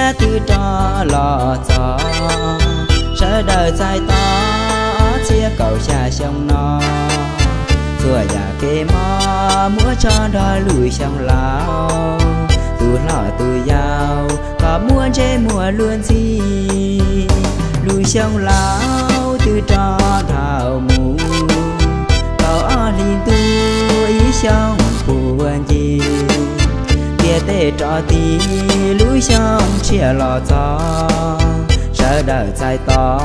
chia từ trò lò gió sợ đời dài to chia cầu xa sông nó rồi già kê mò múa cho đo lùi sông lao từ lò từ giàu có muốn chế mùa luôn gì lùi sông lao từ trò thảo mù cầu ở liên tu ý sông buồn gì kia tê trò tí lùi sông chia lò gió sợ đời dài to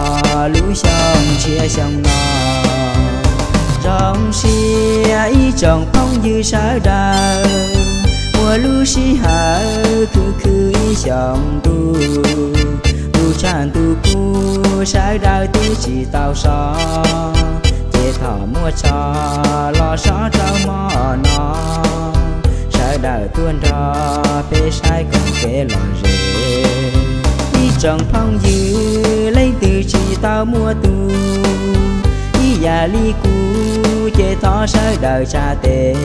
lùi sông chia sông nó rong xia ý chồng phong như sợ đời mùa lũ xí hở cứ ý chồng tu tu tràn tu cu sợ đời tu chỉ tao xó chế thọ mua cho lo xó trao mò nó sợ đời tuôn rò bê sai còn kể lò rể ý chồng phong như lấy từ chỉ tao mua tu ý già ly cu chế thọ sợ đời cha tê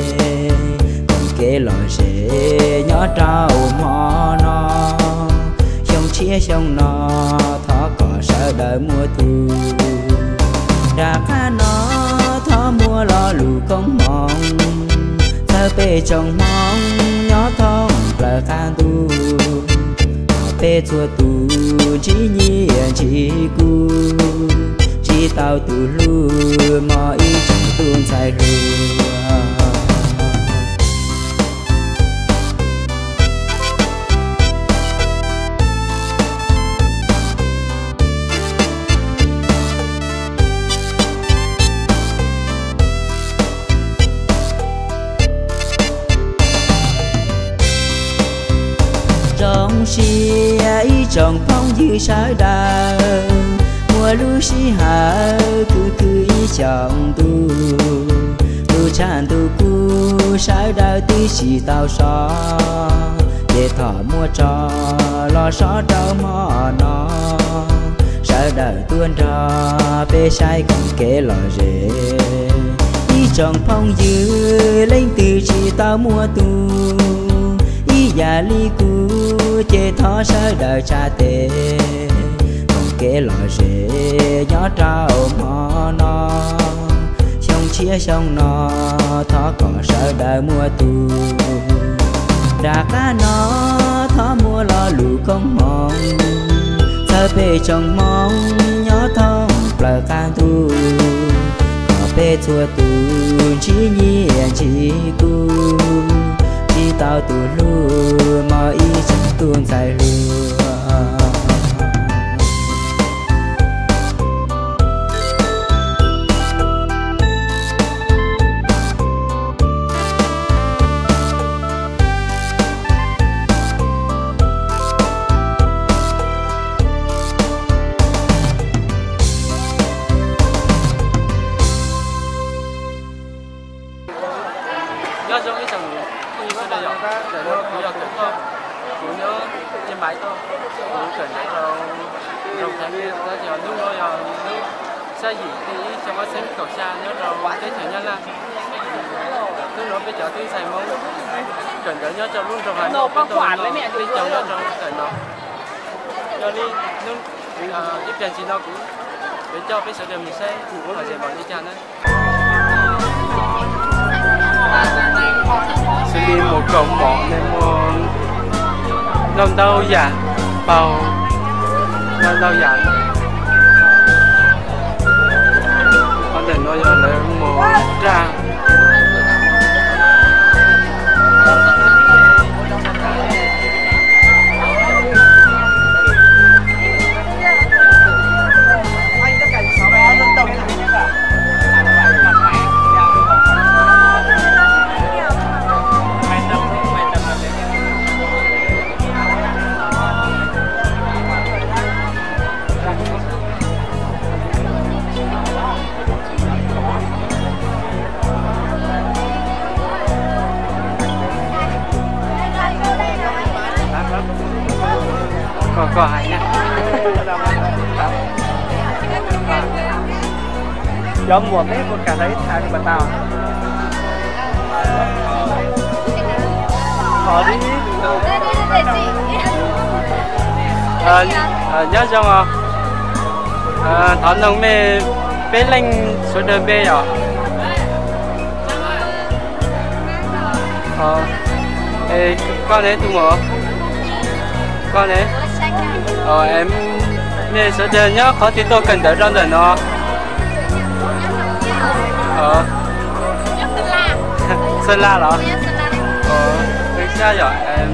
còn kể lò rể nhỏ trao mò nó sông chia sông nó thọ cỏ sợ đời mua tu ra cá nó thọ mua lo lù công mong thơ bê chồng mong nhỏ thong là khan tu bê chua tu chỉ nhiên chỉ cu chỉ tao tu lu mò ý chẳng tuôn dài lùa rong xia ý chồng phong như sợ đời mùa lũ xí hở cứ ý chồng tu tu tràn tu cu sợ đời tí chỉ tao xó để thọ mua cho lo xó trao mò nó sợ đời tuôn rò bê sai còn kể lò rể ý chồng phong dư lên từ chỉ tao mua tu ý già ly cu chế thọ sợ đời cha tê còn kể lò rể nhỏ trao mò nó sông chia sông nó thọ cỏ sợ đời mua tu ra cá nó thọ mua lo lù không mong thơ bê chồng mong nhỏ thong là can tu cỏ bê chua tu chỉ nhiên chỉ cu chỉ tao tu lu mò ý chẳng tuôn dài lùa nhớ trong cái chồng đi với đây rồi để nó cũng giờ cũng không cũng nhớ trên bãi thôi cũng cần để cho trong tháng kia nó giờ lúc đó giờ lúc xa gì thì trong cái xem cầu xa nhớ rồi cái thời gian là lúc đó bây giờ tôi xài mông cần để nhớ cho luôn trong hai cái tôi nó đi chồng nhớ trong cần nó cho đi nhưng tiếp theo thì nó cũng để cho cái sự điều mình sẽ phải sẽ bỏ đi chăn đấy sẽ đi một cộng bọn nên một lần đâu già bầu lần đâu già có thể nói là một trang có hay nè giống một đấy con cả đấy thằng bà tao họ đi nhớ xong à thọ nông mê bé lên số đơn bé rồi con đấy tụi mỏ con đấy em mẹ số đơn nhá có thì tôi cần đợi trong đời nó Sơn La hả? Được sao rồi em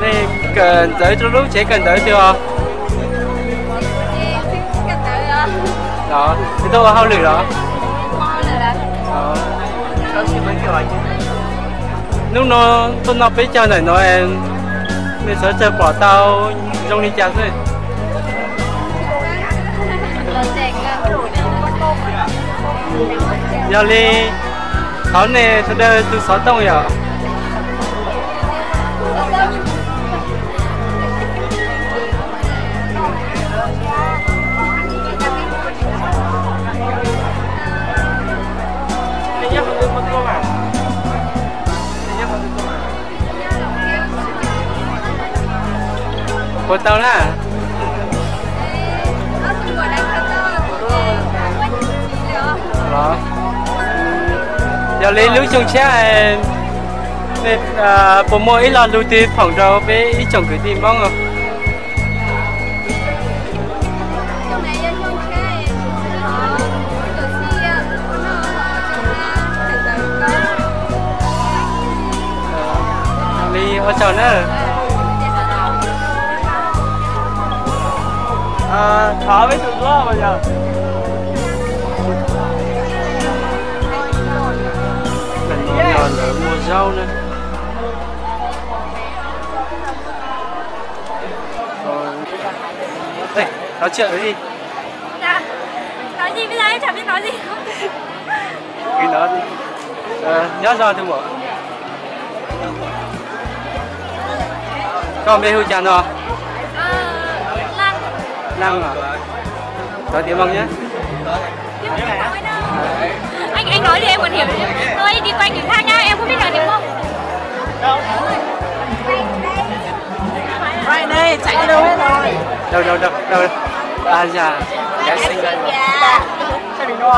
mẹ cần đợi trong lúc chỉ cần đợi chưa đó thì tôi không lười đó lúc nó tôi nói với cho này nói em mình sẽ chơi bỏ tao trong đi chặt thôi giờ đi tháo này tôi đây từ 6 tông rồi của tao nè đó giờ lấy lưới chung xe nên bộ môn ít là lưu tiền phòng trâu với ít chồng cái tiền bông rồi đi ở chợ nữa thở với tụi nó bây giờ mình còn mua rau nữa đây nói chuyện với đi dạ nói gì bây giờ em chẳng biết nói gì cứ nói đi nhớ ra thôi bộ con bé hưu chàng rồi Năng à? Nói tiếng Mông nhé. Anh nói thì em còn hiểu chứ. Thôi đi quanh người khác nhá, em không biết nói tiếng Mông. Right đây, chạy đâu hết rồi. Đâu. À dạ. Cái xinh đây mà. Xe bình đô.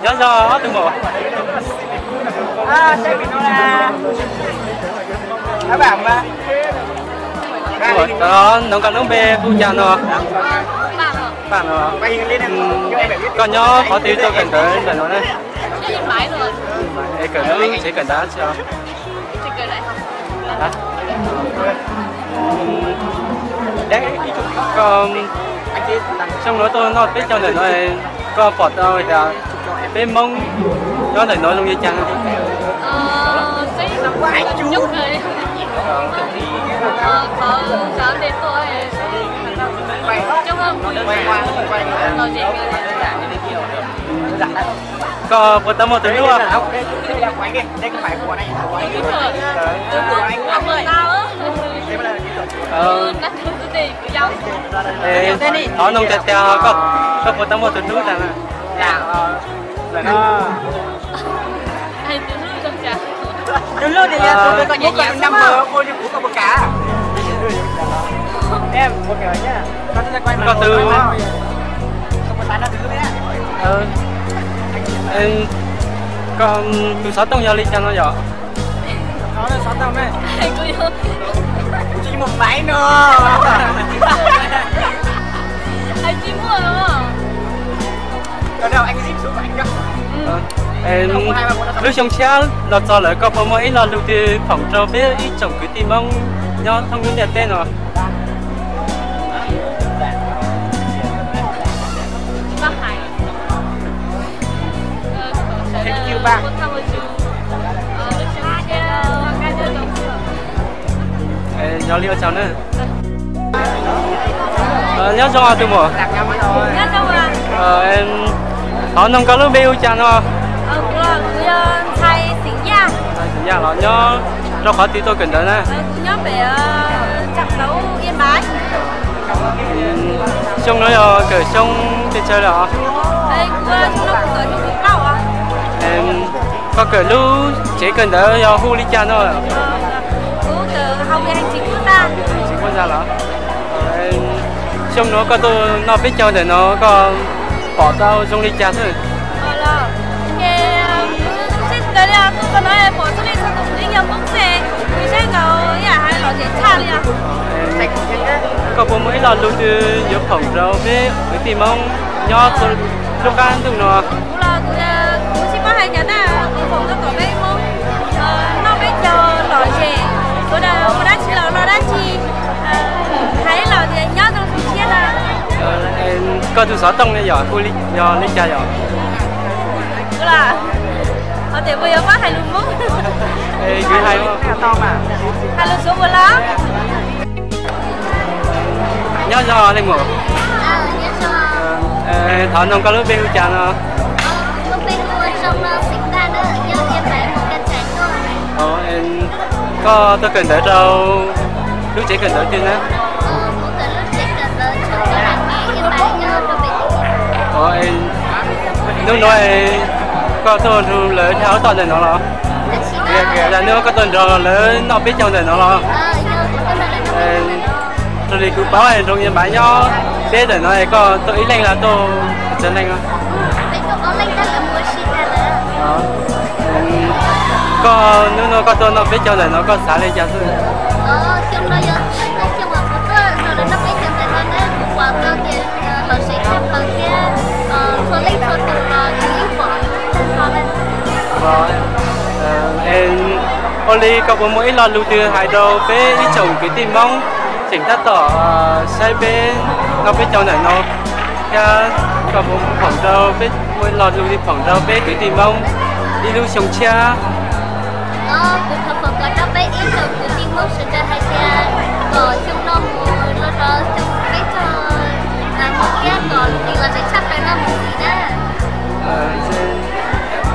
Nhớ do từ bộ. Xe bình đô là các bạn mà. Đó, nó còn nông bê phu chàng rồi. Bạn rồi. Còn nhớ có tí tôi cần tới là nó đây. Em cần nước chỉ cần đá cho. Đó. Còn trong đó tôi nói biết cho này nói có bọt đâu là bên mông nó này nói luôn như chăng. Sẽ nó quá chút rồi. Có sáng đến tôi chúc không có một tấm một thứ luôn đây là quái kìa, đây có phải của này các thứ gì của nhau nó nông chè có một tấm một thứ nữa là là nó hay thứ nữa không chả đúng luôn thì tôi có nhẹ nhàng năm bờ cô như của con bờ cá em một kiểu nhá con sẽ quay có từ không có tán nó từ nữa em con từ 6 tông giao ly cho nó rõ nó là 6 tông đấy chỉ một máy nữa anh chỉ mua đúng không còn đâu anh zip xuống của anh cơ em lúc trong xe nó cho lại có một mấy là lưu tiền phòng trâu biết ít chồng cái tìm mong nhau thông tin đẹp tên rồi thank you ba giao lưu cháu nữa nhớ cho tôi một nhớ cho mà em họ nông có lúc biêu chàng thôi thay xỉn nha xỉn nha nó nhớ nó khó tí tôi cần tới nè nhớ về chặt đấu Yên Bái xong nữa cởi xong thì chơi đó đây nó cởi những cái cậu à em có cởi lúc chỉ cần tới khu ly chan thôi từ học về hành chính quốc gia chính quốc gia đó xong nó có tôi nó biết cho để nó có bỏ tao trong ly trà thôi. Là cái đấy là tôi nói là bỏ trong ly trà cũng đi nhầm cũng sẽ vì sao nó nhà hay là chuyện cha đi à? Có bố mấy lần luôn từ giữa phòng rồi với tìm ông nhỏ từ lúc ăn từng nó. Là cũng chỉ có hai nhà ta phòng nó có mấy món nó biết cho loại gì, tôi đã chỉ là nó đã chỉ thấy là thì nhớ trong suy xét là. Có từ 6 tông này rồi, cô ly trà rồi. Là họ thì bây giờ có hai luôn muốn. Gửi hai không? Hai luôn số một lá. Nhớ cho lên một. Nhớ cho. Thọ nông có lớp bên trà nó. Lúc bên luôn trong sinh ra đó nhớ em phải một cái chén thôi. Em có tôi cần tới đâu lúc chỉ cần tới chưa nữa. Em lúc nói có tôi lỡ theo toàn này nó lo. Là nếu có tuần rồi lỡ nó biết trong này nó lo. Tôi đi cứ báo em trong nhà bán nhau biết rồi nó có tôi ý lên là tôi chân lên không. Có nếu nó có tôi nó biết trong này nó có xả lên cho tôi. Trong đó trong mà có rồi nó biết trong này nó qua cái là sẽ không bằng cái số linh số từng những quả rồi em Oli có một mỗi lần lưu từ hai đầu với ít chồng cái tìm mong chỉnh thắt tỏ sai bên nó biết trong này nó có một phòng đầu với mỗi lần lưu đi phòng đầu với cái tìm mong đi lưu sống cha cũng không có nó biết ít chồng cái tìm mong sẽ ra hai cha còn trong nó lo cho trong biết cho là một cái còn thì là để chắc phải nó một gì đó.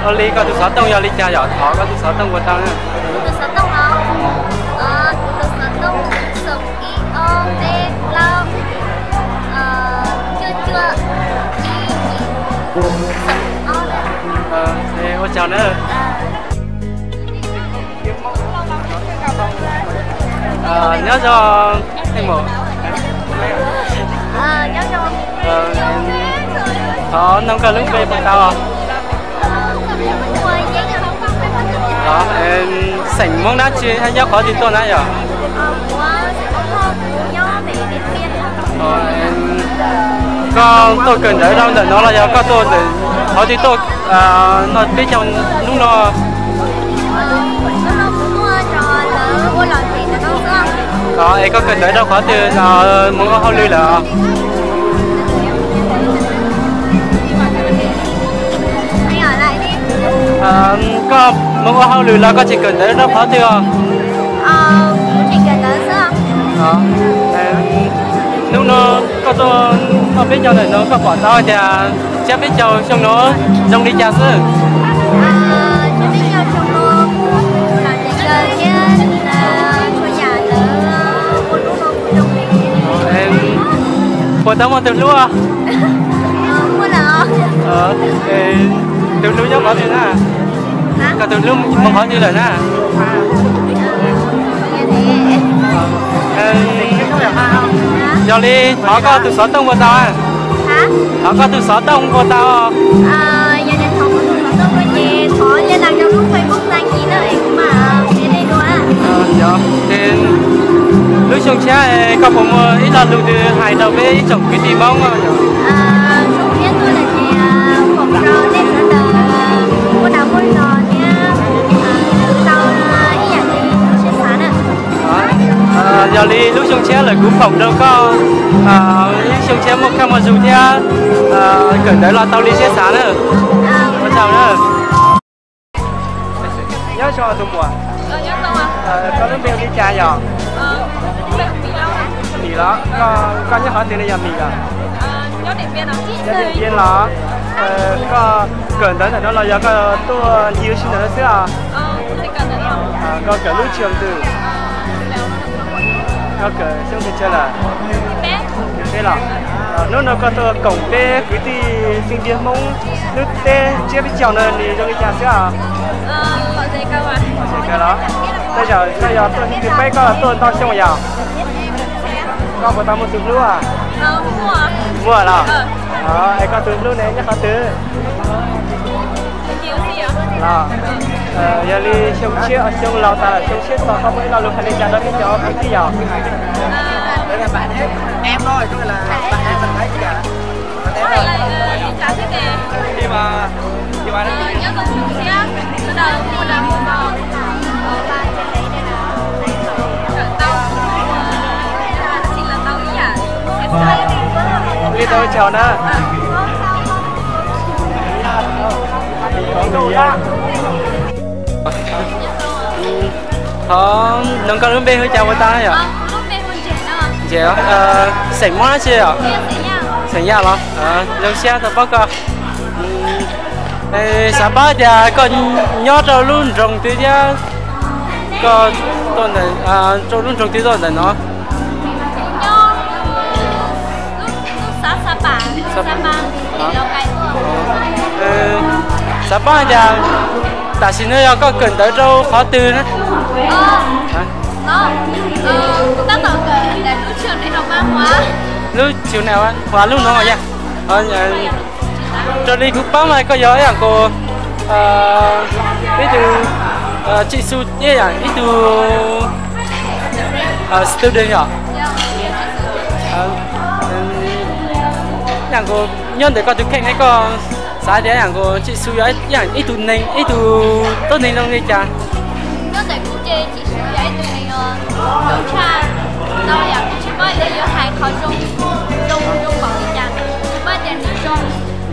Oli có từ 6 tông giờ ly trà nhỏ thỏ có từ 6 tông của tao nữa. Từ 6 tông không? Từ 6 tông sống ý o bê lao chưa sống o đấy. Thế ô chào nữa. Nhớ cho anh một. Nhớ cho. Đó nông ca lúc về bọn tao à? Đó em sảnh mong đá chia hay nhớ có gì tôi nãy à? Em có tôi cần đỡ đâu để nó là do có tôi để họ thì tôi nó biết trong lúc nó có em có cần đỡ đâu có từ muốn có hao lư là có muốn có hao lư là có chỉ cần đỡ đâu có từ chỉ cần đỡ sao? lúc nó có tôi nó biết cho này nó có bỏ tao thì chắc biết cho trong nó trong đi trà sư chắc biết cho trong nó là để chơi chứ là cho nhà nữa một lúc nó cũng đồng ý em bỏ tao một từ lúa mua nào từ lúa giống có tiền à cả từ lúa không có như là nè giờ đi họ có từ 6 tông của tao à? Hả? Họ có từ 6 tông của tao à? Giờ này họ có từ 6 tông của chị họ lên làm trong lúc Facebook đăng ký nữa mà để đây luôn á. Dạ. Thì lúc xong cha có một ít là lưu từ hai đầu với ít chồng cái gì mong à? Xong biết tôi là chị phòng rau nên là có đào môi giò nha. Tao ý là gì sẽ sáng ạ. Giờ đi lúc xong xe là cũng phòng đâu có xong xe một khăn mà dù theo cần đấy là tao đi xe sáng nữa có chào nữa nhớ cho tụi mùa Nhớ tao à? có đến bèo đi trà giờ mì đó có nhớ hỏi tiền này giờ mì à nhớ điện viên à? nhớ điện viên đó có cần đấy là nó là giờ có tôi nhiều xin nữa xíu à có cả lúc trường từ có cả xong thì chơi là thế là nó có tôi cổng bê cứ đi sinh viên mong nước tê chưa biết chào nơi thì cho cái nhà xíu à gọi gì cơ mà cái đó bây giờ tôi thì bay có là tôi tao xong rồi giờ có một tao một chục lúa à Mua là. Em có từ lúc này nhắc có từ. Là. Giờ đi xong chiếc ở trong lò ta xong chiếc sau không mới lo luôn hành trang đó cái chỗ cái gì đó. Đây là bạn em thôi, chứ là bạn em mình thấy gì cả. Đi mà đó. Nhớ con chú xe, tôi đợi mua đào mua bò. Xin là tao ý à? Đi đâu chào nè. Nâng cao lúc bên hơi chào với ta hả? Lúc bên hơn trẻ đó. Trẻ á? Sảnh món chứ à? Sảnh nhà lắm. Nâng xe thật bác à? Sao bác thì con nhớ cho luôn rồng tí chứ? Có tuần này, cho luôn rồng tí tuần này nó. Sapa thì lâu cái Sapa thì tại sao nó có cần tới đâu khó tư nữa? Ta tưởng là lúc chiều này học văn hóa. Lúc chiều nào á? Hóa lúc nó rồi nha. Cho đi cũng bao mai có gió rằng cô ít từ chị su như là ít từ student nhở? Rằng cô nhân để con thực hành hay con xã để rằng cô chị su ấy rằng ít từ nên ít từ tốt nên trong đây chả. Nhân để cô chơi chị su ấy từ này đấu cha đâu là chỉ mới để vô hai khó trong bảo đi chàng chỉ mới để đi trong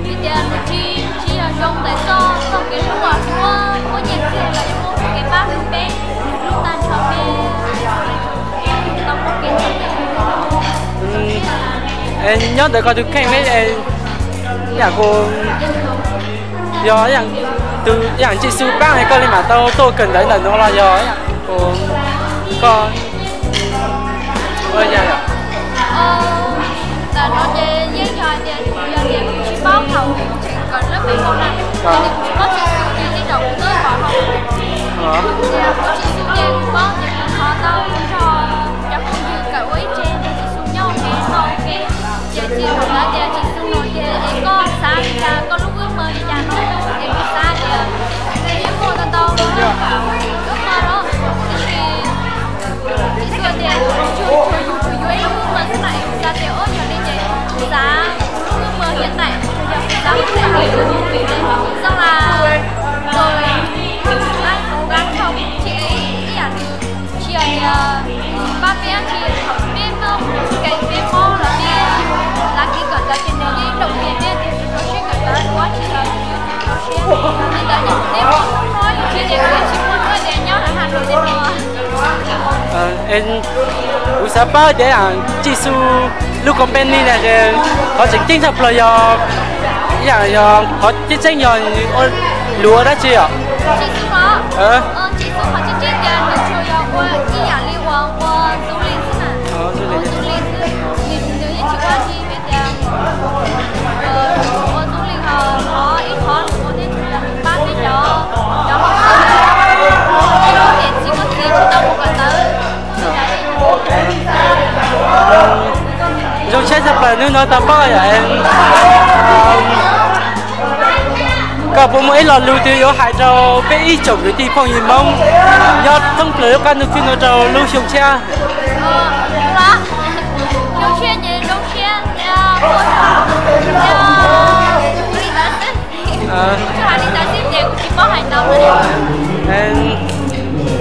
đi để chỉ ở trong để cho xong cái lúc mà có nhiều chuyện là có cái bác lúc bé lúc tan cho bé tao có cái em nhớ để coi thực hành đấy em nhà cô do rằng từ dạng chị su bác hay con lên mà tôi cần đấy là nó là do cô con ơi nhà ạ là nó để với giờ thì chỉ báo thầu chỉ cần lớp mấy con này thì có chị su đi đầu tới họ không có chị su đi có những họ tao cho không như cả ấy trên chị su nhau cái sau cái chị hoặc là chị su nói chị có xa đi ra có lúc ước mơ đi ra nó em có xa thì em mua tao tao ước mơ đó chị su thì chưa dưới ước mơ thế này ra thì ớt cho đi chị giá ước mơ hiện tại giá có thể là xong là rồi đang cố gắng học chị ấy chị ấy ba bé chị học biết không cái bé mô là biết là khi cần tới trên đấy đầu tiên thì nó sẽ cần tới quá chị là thì tới những cái muốn nói chị để chị muốn nói để nhau là hàng đầu tiên em u Sapa để chị su lúc company này thì họ chính thức là do họ chính sách do lúa đó chị ạ. chị su đó chị su họ chính sách là được cho do qua ý nhà liên quan qua du lịch thế nào du lịch thì nếu như chị qua thì bên qua du lịch họ có ít khó có thể là bán cái đó họ để chỉ có gì chỉ đâu một cái tới rồi sẽ sắp lại nữa nói ta bao giờ em cả bộ mấy lò lưu tiêu hai trâu bé ít chồng cái thì phong nhìn mong do thông lưới các nước phim nó trâu lưu trồng xe đó lưu xe gì lưu xe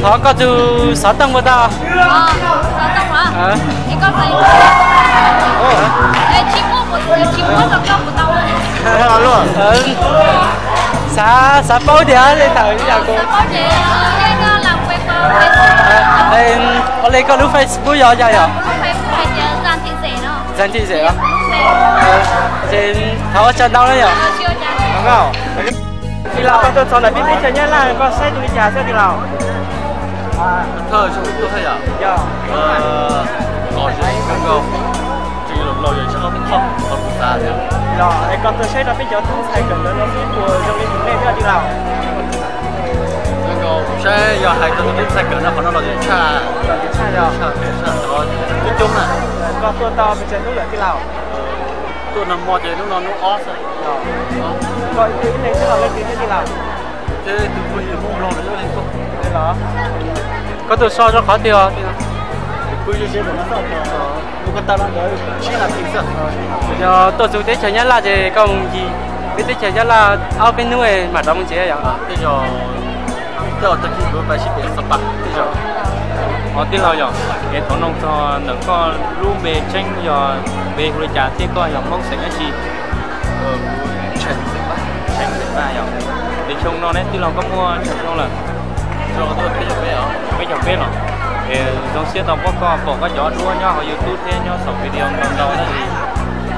thọ có từ 6 tầng vào ta 6 tầng hả? Thì con phải chỉ mua được trong một tàu này luôn xã báo địa lên thử nhà cô xã báo địa lên làm quen lên có lên có lúc Facebook giờ vậy à? Facebook hay dàn thị rẻ nó dàn thị rẻ á? Trên thọ chân đâu đấy nhỉ? Chưa chán đúng không? Đi Lào con tôi chọn là biết chơi nhé là con xe đi trà xe đi Lào thơ chúng tôi thấy à? Dạ có gì không? Chỉ là lâu rồi chắc không không xa thế rồi con tôi sẽ là biết cho thông sai cần nó sẽ của trong những này đi Lào rồi sẽ giờ hai cái cái sai cỡ nó còn nó là gì cha Cha rồi. cha đó cái chung này Còn tôi to bên trên nước ở cái Lào. tôi nằm mò thì nó ót rồi Gọi cái này sẽ là lên tiếng cái Lào. thế từ bây giờ không lo nữa lên không Đây đó. có tôi so cho khó tiêu bây giờ sẽ nó sao nó có ta đang đấy chỉ là thịt rồi giờ tôi dùng tết chơi nhất là gì công gì cái tết chơi nhất là ao bên nuôi mà đông chế vậy bây giờ tôi tự kỷ của bài sĩ biển sập bạc bây giờ tin là giờ hệ thống nông cho nó có luôn bề tranh giờ bề người trả thì có giờ mong sẽ cái gì chuyện sập bạc tranh để ba giờ để trông nó đấy tin là có mua trông là rồi tôi bây giờ bé ở mấy chồng biết rồi thì trong xe tàu có cái gió đua nhau ở YouTube thế nhau sống video lần đầu đó thì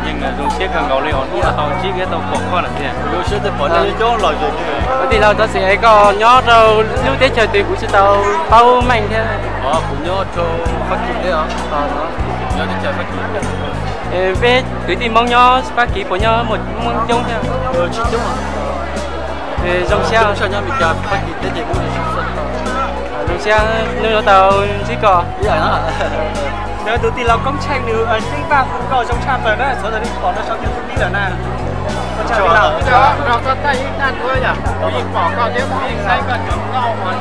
nhưng trong xe càng ngầu lên họ đua là tàu chỉ cái tàu có là thế rồi sẽ tôi bỏ ra chỗ lời rồi như thì lâu tôi sẽ có nhớ đâu lúc tết chơi thì cũng sẽ tàu tàu mạnh thế cũng nhớ cho phát triển đấy hả nhớ đi chơi phát triển về cứ tìm mong nhớ phát kỳ của nhớ một mong chung thế chỉ đúng rồi thì trong xe cho nhau mình chơi phát triển tới thì cũng được trong xe nơi đó tàu chỉ có vậy đó Nếu tôi tin là công tranh nữa ở trên ba cũng có trong cha tới đó, sau đó đi bỏ nó trong YouTube đi là nào. Con cha đi nào? Rồi có tayนั่นด้วยอ่ะผู้หญิงบอกก็เดี๋ยวผู้หญิงใช้ก็จบเล่ามัน